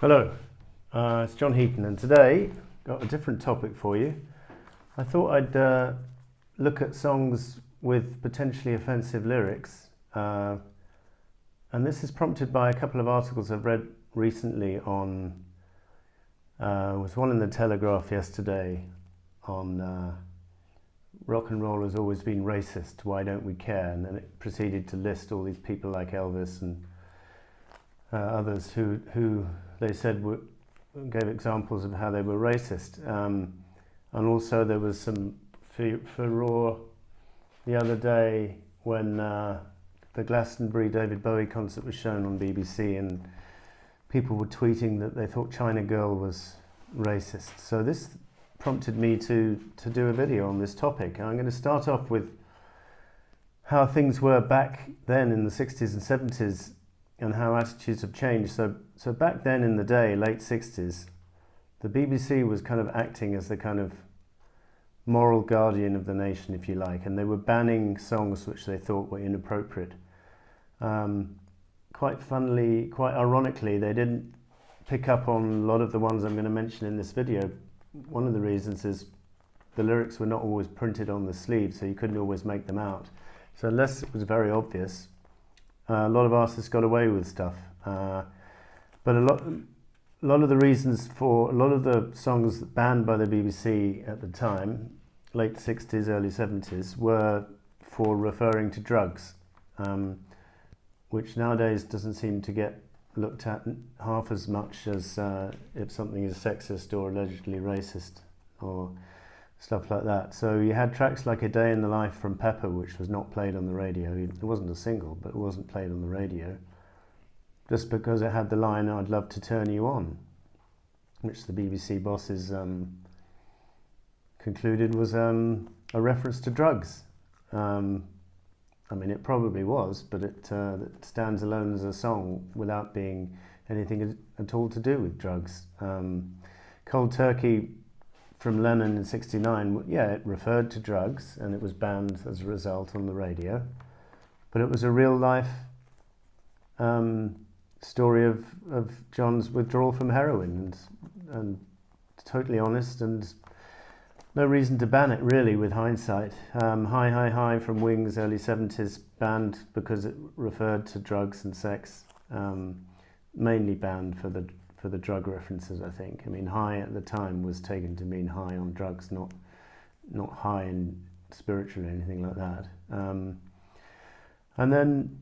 Hello, it's John Heaton, and today got a different topic for you. I thought I'd look at songs with potentially offensive lyrics, and this is prompted by a couple of articles I've read recently on. Was one in the Telegraph yesterday on rock and roll has always been racist. Why don't we care? And then it proceeded to list all these people like Elvis and others who they said gave examples of how they were racist, and also there was some furore the other day when the Glastonbury David Bowie concert was shown on BBC, and people were tweeting that they thought China Girl was racist. So this prompted me to do a video on this topic. I'm going to start off with how things were back then in the 60s and 70s and how attitudes have changed. So back then in the day, late 60s, the BBC was kind of acting as the kind of moral guardian of the nation, if you like, and they were banning songs which they thought were inappropriate. Quite funnily, quite ironically, they didn't pick up on a lot of the ones I'm going to mention in this video. One of the reasons is the lyrics were not always printed on the sleeve, so you couldn't always make them out. So unless it was very obvious, a lot of artists got away with stuff. But a lot of the reasons for a lot of the songs banned by the BBC at the time, late 60s, early 70s, were for referring to drugs, which nowadays doesn't seem to get looked at half as much as if something is sexist or allegedly racist or stuff like that. So you had tracks like A Day in the Life from Pepper, which was not played on the radio. It wasn't a single, but it wasn't played on the radio, just because it had the line, "I'd love to turn you on," which the BBC bosses concluded was a reference to drugs. I mean, it probably was, but it stands alone as a song without being anything at all to do with drugs. Cold Turkey from Lennon in '69, yeah, it referred to drugs and it was banned as a result on the radio, but it was a real life story of John's withdrawal from heroin, and totally honest, and no reason to ban it really with hindsight. Hi Hi Hi from Wings, early 70s, banned because it referred to drugs and sex, mainly banned for the drug references, I think. I mean, high at the time was taken to mean high on drugs, not high in spiritual or anything like that. And then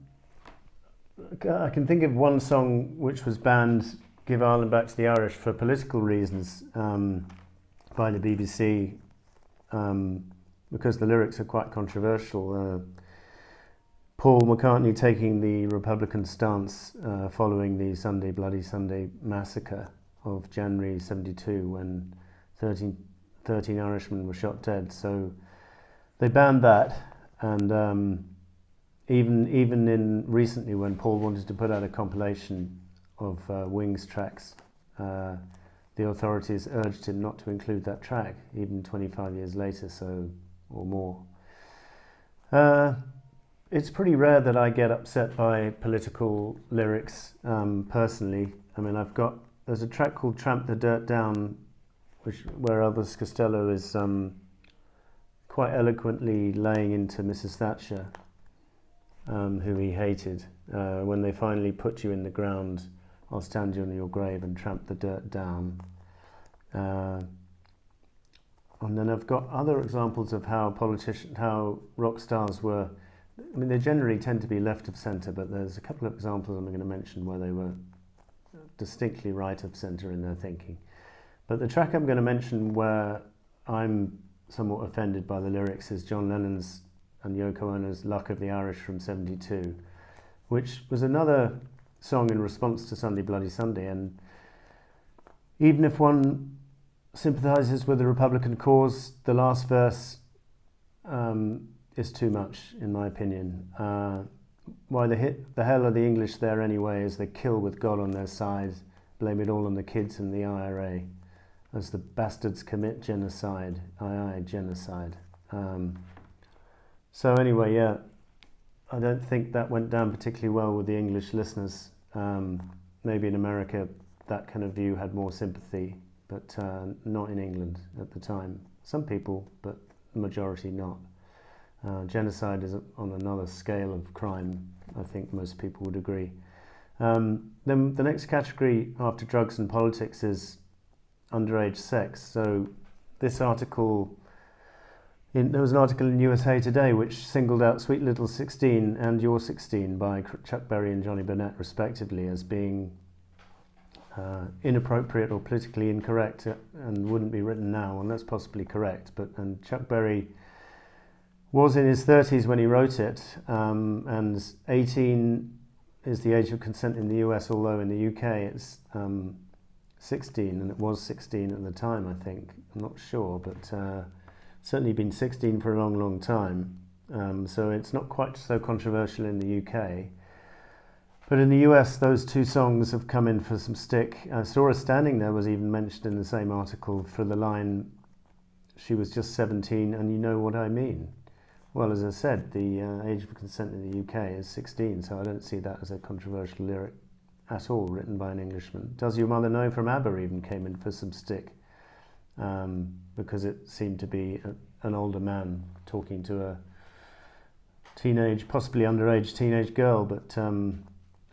I can think of one song which was banned, "Give Ireland Back to the Irish," for political reasons by the BBC, because the lyrics are quite controversial. Paul McCartney taking the Republican stance following the Bloody Sunday massacre of January '72, when 13 Irishmen were shot dead. So they banned that, and even in recently, when Paul wanted to put out a compilation of Wings tracks, the authorities urged him not to include that track, even 25 years later, or more. It's pretty rare that I get upset by political lyrics, personally. I mean, there's a track called "Tramp the Dirt Down," where Elvis Costello is quite eloquently laying into Mrs. Thatcher, who he hated. "When they finally put you in the ground, I'll stand you on your grave and tramp the dirt down." And then I've got other examples of how rock stars were. I mean, they generally tend to be left of centre, but there's a couple of examples I'm going to mention where they were distinctly right of centre in their thinking. But the track I'm going to mention where I'm somewhat offended by the lyrics is John Lennon's and Yoko Ono's "Luck of the Irish" from '72, which was another song in response to Sunday Bloody Sunday. And even if one sympathises with the Republican cause, the last verse is too much, in my opinion. Why the hell are the English there anyway, as they kill with God on their side, blame it all on the kids and the IRA, as the bastards commit genocide, aye, genocide. So anyway, yeah, I don't think that went down particularly well with the English listeners. Maybe in America that kind of view had more sympathy, but not in England at the time. Some people, but the majority not. Genocide is on another scale of crime, I think most people would agree. Then the next category after drugs and politics is underage sex. So this article, there was an article in USA Today which singled out Sweet Little 16 and You're 16 by Chuck Berry and Johnny Burnett respectively as being inappropriate or politically incorrect and wouldn't be written now, and that's possibly correct. And Chuck Berry was in his 30s when he wrote it, and 18 is the age of consent in the US, although in the UK it's 16, and it was 16 at the time, I think. I'm not sure, but certainly been 16 for a long, long time. So it's not quite so controversial in the UK. But in the US, those two songs have come in for some stick. Saw Her Standing There was even mentioned in the same article for the line, she was just 17 and you know what I mean. Well, as I said, the age of consent in the UK is 16, so I don't see that as a controversial lyric at all, written by an Englishman. Does Your Mother Know from ABBA even came in for some stick, because it seemed to be an older man talking to a teenage, possibly underage teenage girl, but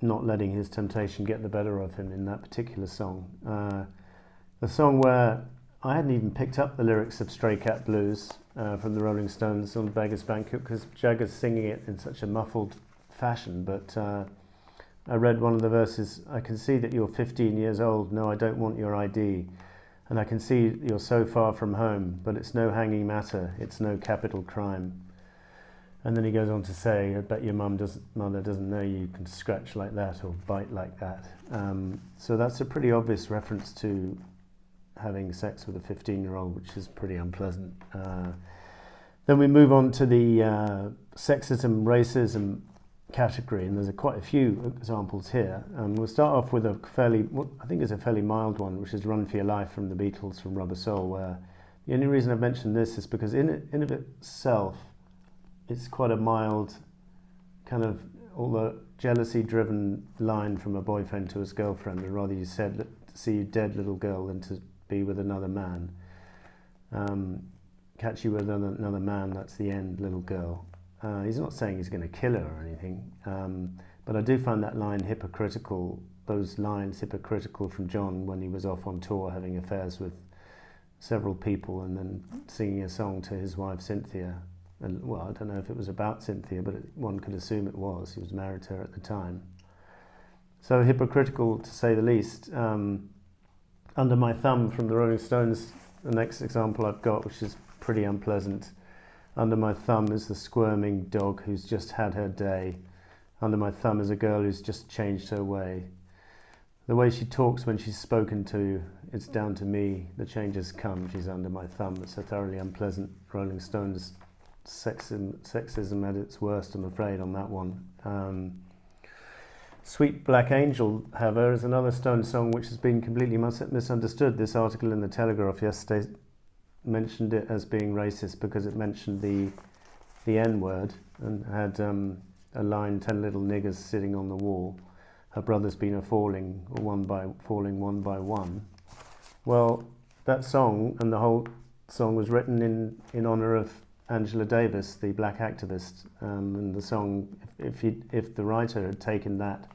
not letting his temptation get the better of him in that particular song. The song where I hadn't even picked up the lyrics of Stray Cat Blues from the Rolling Stones on Beggar's Banquet, because Jagger's singing it in such a muffled fashion, but I read one of the verses, I can see that you're 15 years old, no I don't want your ID, and I can see you're so far from home, but it's no hanging matter, it's no capital crime. And then he goes on to say, I bet your mother doesn't know you can scratch like that or bite like that. So that's a pretty obvious reference to having sex with a 15-year-old, which is pretty unpleasant. Then we move on to the sexism, racism category, and there's quite a few examples here. We'll start off with I think it's a fairly mild one, which is Run for Your Life from the Beatles, from Rubber Soul, where the only reason I've mentioned this is because in of itself, it's quite a mild, kind of, although jealousy-driven line from a boyfriend to his girlfriend, and rather you said, to see you dead little girl than to be with another man. Catch you with another man, that's the end, little girl. He's not saying he's going to kill her or anything, but I do find that line hypocritical, those lines hypocritical from John when he was off on tour having affairs with several people and then singing a song to his wife Cynthia. And, well, I don't know if it was about Cynthia, but one could assume it was. He was married to her at the time. So hypocritical, to say the least. Under My Thumb from the Rolling Stones, the next example I've got, which is pretty unpleasant. Under my thumb is the squirming dog who's just had her day. Under my thumb is a girl who's just changed her way. The way she talks when she's spoken to, it's down to me. The change has come, she's under my thumb. It's a thoroughly unpleasant Rolling Stones sexism at its worst, I'm afraid, on that one. Sweet Black Angel, however, is another Stones song which has been completely misunderstood. This article in the Telegraph yesterday mentioned it as being racist because it mentioned the N-word and had a line, 10 little niggers sitting on the wall. Her brother's been falling one by one. Well, that song and the whole song was written in honour of Angela Davis, the black activist, and the song, if the writer had taken that,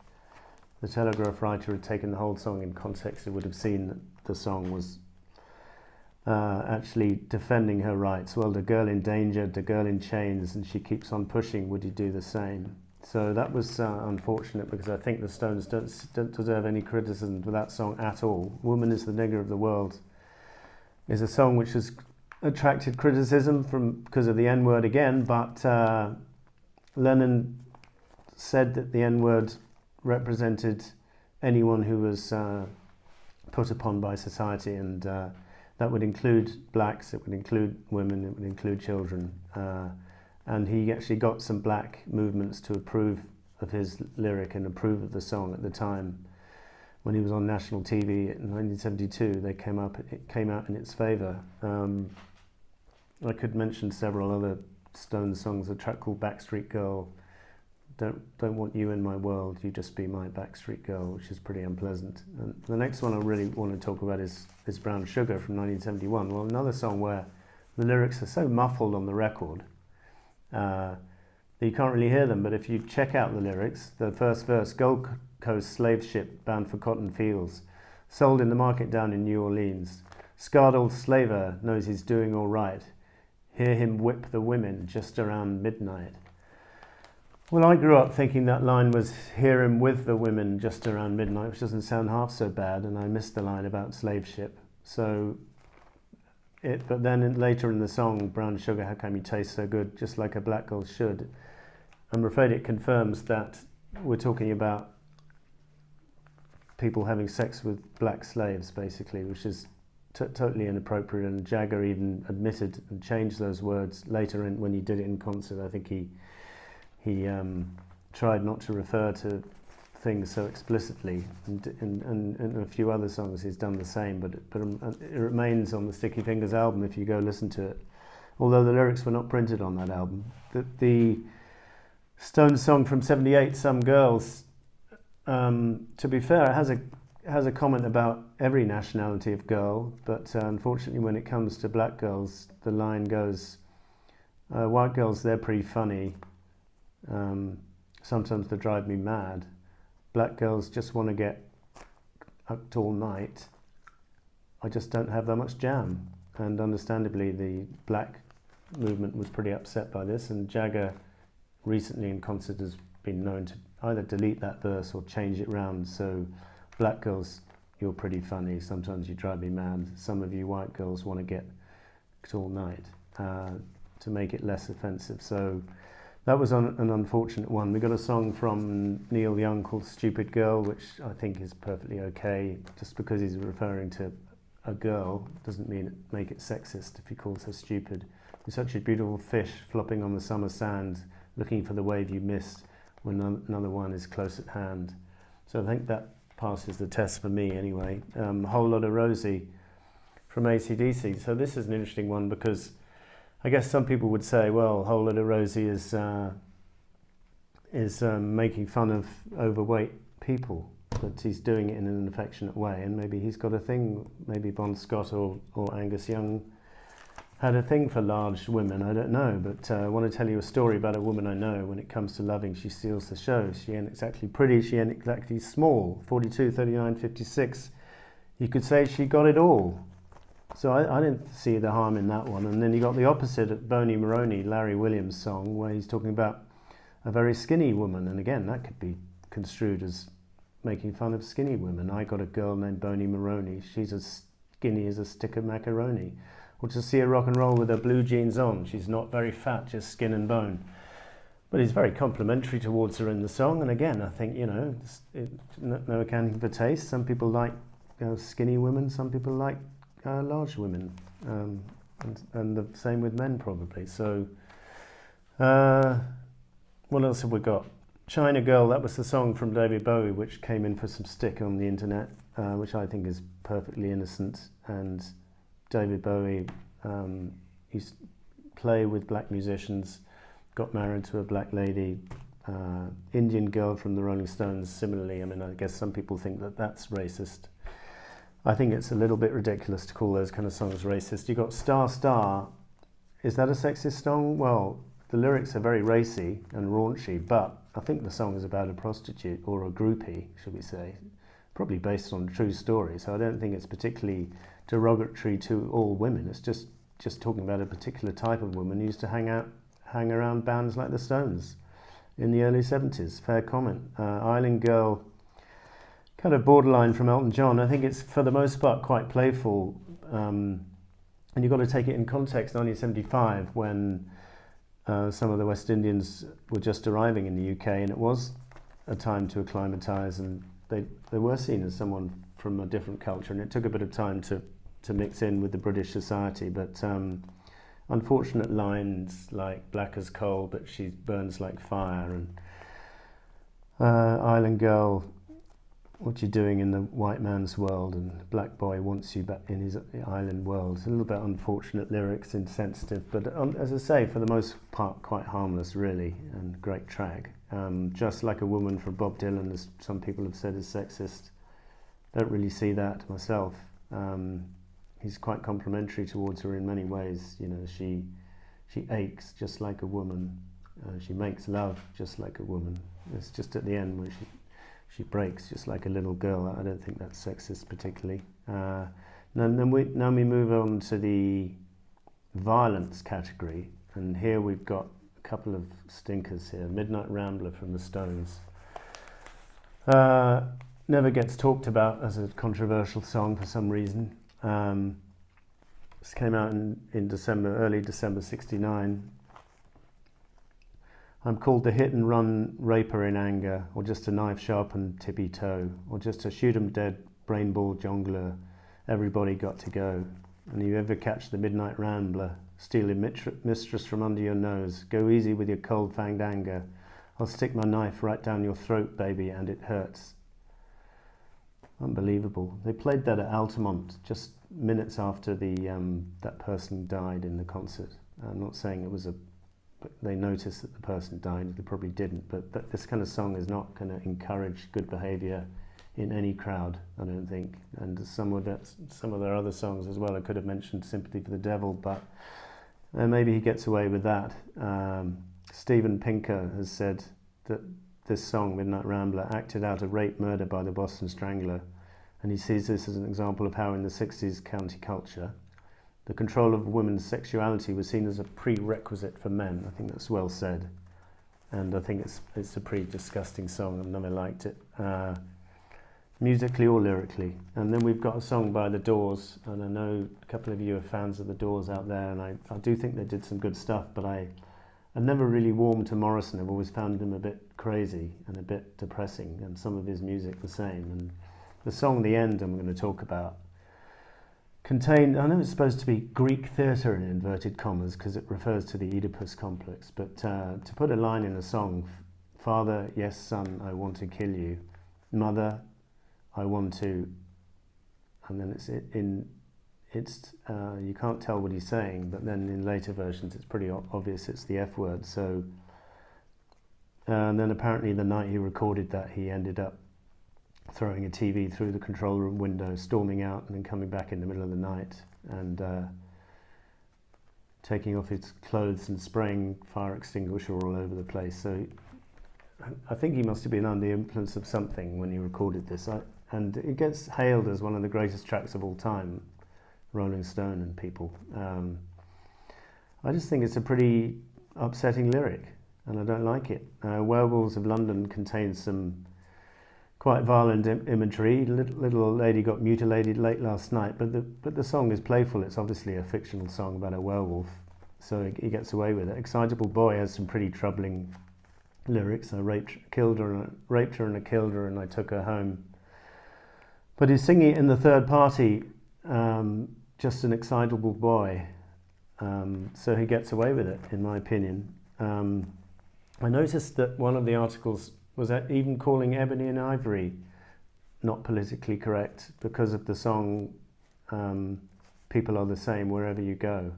the Telegraph writer had taken the whole song in context, it would have seen that the song was actually defending her rights. Well, the girl in danger, the girl in chains, and she keeps on pushing, would you do the same? So that was unfortunate, because I think the Stones don't deserve any criticism for that song at all. Woman is the Nigger of the World is a song which has attracted criticism because of the N-word again, but Lennon said that the N-word represented anyone who was put upon by society, and that would include blacks, it would include women, it would include children, and he actually got some black movements to approve of his lyric and approve of the song at the time. When he was on national TV in 1972, it came out in its favour. I could mention several other Stones songs, a track called Backstreet Girl, don't want you in my world, you just be my backstreet girl, which is pretty unpleasant. And the next one I really want to talk about is Brown Sugar from 1971. Well, another song where the lyrics are so muffled on the record that you can't really hear them, but if you check out the lyrics, the first verse: Gold Coast slave ship bound for cotton fields, sold in the market down in New Orleans. Scarred old slaver knows he's doing all right. Hear him whip the women just around midnight. Well, I grew up thinking that line was hear him with the women just around midnight, which doesn't sound half so bad, and I missed the line about slave ship. But then later in the song, Brown Sugar, how come you taste so good, just like a black girl should, I'm afraid it confirms that we're talking about people having sex with black slaves, basically, which is totally inappropriate. And Jagger even admitted and changed those words later when he did it in concert. I think he tried not to refer to things so explicitly, and in a few other songs he's done the same, but it remains on the Sticky Fingers album if you go listen to it, although the lyrics were not printed on that album. The Stones song from '78, Some Girls, to be fair, it has a comment about every nationality of girl, but unfortunately when it comes to black girls, the line goes, white girls, they're pretty funny, sometimes they drive me mad. Black girls just want to get hooked all night. I just don't have that much jam. And understandably, the black movement was pretty upset by this, and Jagger recently in concert has been known to either delete that verse or change it round. So, black girls, you're pretty funny. Sometimes you drive me mad. Some of you white girls want to get hooked all night, to make it less offensive. So that was an unfortunate one. We got a song from Neil Young called Stupid Girl, which I think is perfectly okay. Just because he's referring to a girl doesn't make it sexist if he calls her stupid. You're such a beautiful fish flopping on the summer sand, looking for the wave you missed when another one is close at hand. So I think that passes the test for me anyway. Whole Lot of Rosie from AC/DC. So this is an interesting one because I guess some people would say, well, Whole Lot of Rosie is making fun of overweight people, but he's doing it in an affectionate way, and maybe he's got a thing, maybe Bon Scott or Angus Young had a thing for large women, I don't know, but I want to tell you a story about a woman I know. When it comes to loving, she steals the show. She ain't exactly pretty, she ain't exactly small, 42, 39, 56. You could say she got it all. So I didn't see the harm in that one. And then you got the opposite at Boney Maroney, Larry Williams' song, where he's talking about a very skinny woman. And again, that could be construed as making fun of skinny women. I got a girl named Boney Maroney. She's as skinny as a stick of macaroni. Or to see her rock and roll with her blue jeans on. She's not very fat, just skin and bone. But he's very complimentary towards her in the song. And again, I think, no accounting for taste. Some people like skinny women. Some people like large women, and the same with men probably. So what else have we got? China Girl, that was the song from David Bowie which came in for some stick on the internet, which I think is perfectly innocent. And David Bowie used to play with black musicians, got married to a black lady. Indian Girl from the Rolling Stones, similarly. I mean, I guess some people think that that's racist. I think it's a little bit ridiculous to call those kind of songs racist. You got Star Star. Is that a sexist song? Well, the lyrics are very racy and raunchy, but I think the song is about a prostitute or a groupie, should we say, probably based on a true story. So I don't think it's particularly derogatory to all women. It's just talking about a particular type of woman who used to hang around bands like the Stones in the early 70s. Fair comment. Island Girl, kind of borderline from Elton John. I think it's, for the most part, quite playful. And you've got to take it in context, 1975, when some of the West Indians were just arriving in the UK, and it was a time to acclimatise, and they were seen as someone from a different culture, and it took a bit of time to mix in with the British society. But unfortunate lines like black as coal, but she burns like fire, and Island Girl, what you're doing in the white man's world, and the black boy wants you back in his island world. It's a little bit unfortunate lyrics, insensitive, but as I say, for the most part quite harmless really, and great track. Just Like a Woman from Bob Dylan, as some people have said, is sexist. Don't really see that myself. He's quite complimentary towards her in many ways. You know, she aches just like a woman. She makes love just like a woman. It's just at the end where she breaks just like a little girl. I don't think that's sexist particularly. Now we move on to the violence category, and here we've got a couple of stinkers here. Midnight Rambler from the Stones. Never gets talked about as a controversial song for some reason. This came out in December, early December '69. I'm called the hit and run raper in anger, or just a knife sharpened tippy toe, or just a shoot 'em dead brain ball jongler. Everybody got to go. And you ever catch the midnight rambler, stealing mistress from under your nose? Go easy with your cold fanged anger. I'll stick my knife right down your throat, baby, and it hurts. Unbelievable. They played that at Altamont just minutes after that person died in the concert. I'm not saying it was but they noticed that the person died. They probably didn't, but this kind of song is not going to encourage good behaviour in any crowd, I don't think. And some of their other songs as well, I could have mentioned Sympathy for the Devil, but maybe he gets away with that. Steven Pinker has said that this song, Midnight Rambler, acted out a rape murder by the Boston Strangler, and he sees this as an example of how in the 60s county culture, the control of women's sexuality was seen as a prerequisite for men. I think that's well said. And I think it's a pretty disgusting song. I've never liked it, musically or lyrically. And then we've got a song by The Doors, and I know a couple of you are fans of The Doors out there, and I do think they did some good stuff, but I never really warmed to Morrison. I've always found him a bit crazy and a bit depressing, and some of his music the same. And the song The End I'm going to talk about contained, I know it's supposed to be Greek theatre in inverted commas because it refers to the Oedipus complex, but to put a line in a song, Father, yes, son, I want to kill you. Mother, I want to, and then you can't tell what he's saying, but then in later versions it's pretty obvious it's the F word. So, and then apparently the night he recorded that, he ended up throwing a TV through the control room window, storming out, and then coming back in the middle of the night and taking off his clothes and spraying fire extinguisher all over the place. So I think he must have been under the influence of something when he recorded this. And it gets hailed as one of the greatest tracks of all time, Rolling Stone and people. I just think it's a pretty upsetting lyric, and I don't like it. Werewolves of London contains some quite violent imagery. Little old lady got mutilated late last night, but the song is playful. It's obviously a fictional song about a werewolf, so he gets away with it. Excitable Boy has some pretty troubling lyrics. I raped her and I killed her and I took her home. But he's singing it in the third party, just an excitable boy, so he gets away with it, in my opinion. I noticed that one of the articles was even calling Ebony and Ivory not politically correct because of the song People Are the Same Wherever You Go,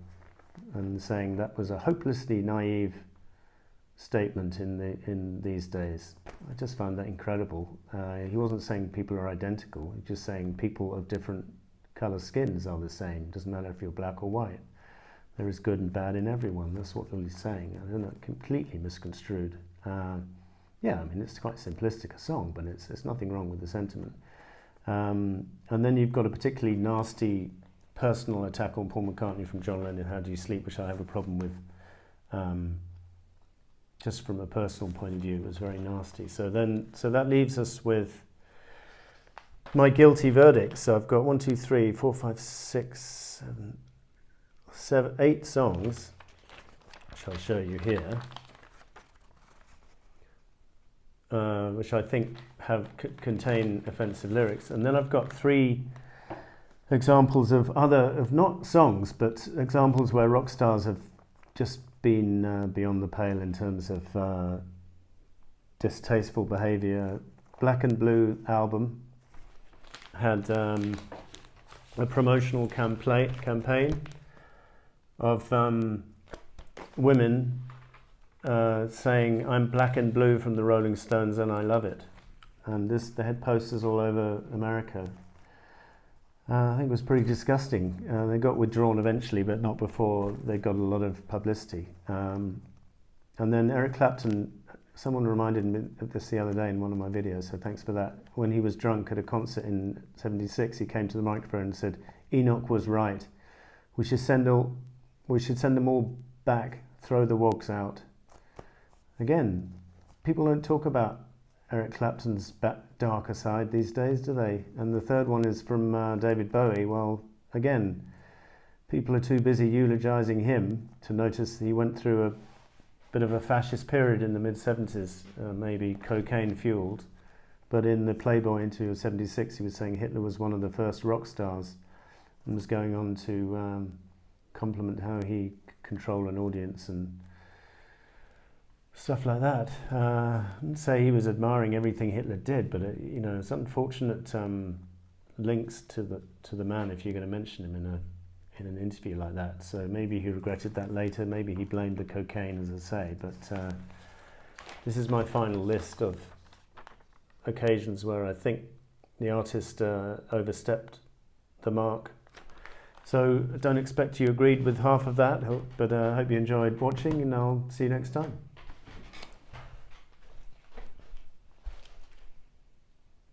and saying that was a hopelessly naive statement in these days. I just found that incredible. He wasn't saying people are identical, he was just saying people of different colour skins are the same. Doesn't matter if you're black or white. There is good and bad in everyone. That's what he's saying. I don't know, completely misconstrued. Yeah, I mean, it's quite simplistic a song, but it's nothing wrong with the sentiment. And then you've got a particularly nasty personal attack on Paul McCartney from John Lennon, How Do You Sleep, which I have a problem with. Just from a personal point of view, it was very nasty. So that leaves us with my guilty verdict. So I've got 1, 2, 3, 4, 5, 6, 7, 8 songs, which I'll show you here, which I think contain offensive lyrics. And then I've got 3 examples of not songs, but examples where rock stars have just been beyond the pale in terms of distasteful behaviour. Black and Blue album, had a promotional campaign of women saying, "I'm black and blue from the Rolling Stones and I love it." And they had posters all over America. I think it was pretty disgusting. They got withdrawn eventually, but not before they got a lot of publicity. And then Eric Clapton, someone reminded me of this the other day in one of my videos, so thanks for that. When he was drunk at a concert in '76, he came to the microphone and said, "Enoch was right. We should send them all back, throw the wogs out." Again, people don't talk about Eric Clapton's darker side these days, do they? And the third one is from David Bowie. Well, again, people are too busy eulogizing him to notice he went through a bit of a fascist period in the mid-70s, maybe cocaine-fueled. But in the Playboy interview of '76, he was saying Hitler was one of the first rock stars, and was going on to compliment how he could control an audience and stuff like that. I wouldn't say he was admiring everything Hitler did, but it's unfortunate links to the man if you're going to mention him in an interview like that. So maybe he regretted that later. Maybe he blamed the cocaine, as I say. But this is my final list of occasions where I think the artist overstepped the mark. So I don't expect you agreed with half of that, but I hope you enjoyed watching, and I'll see you next time.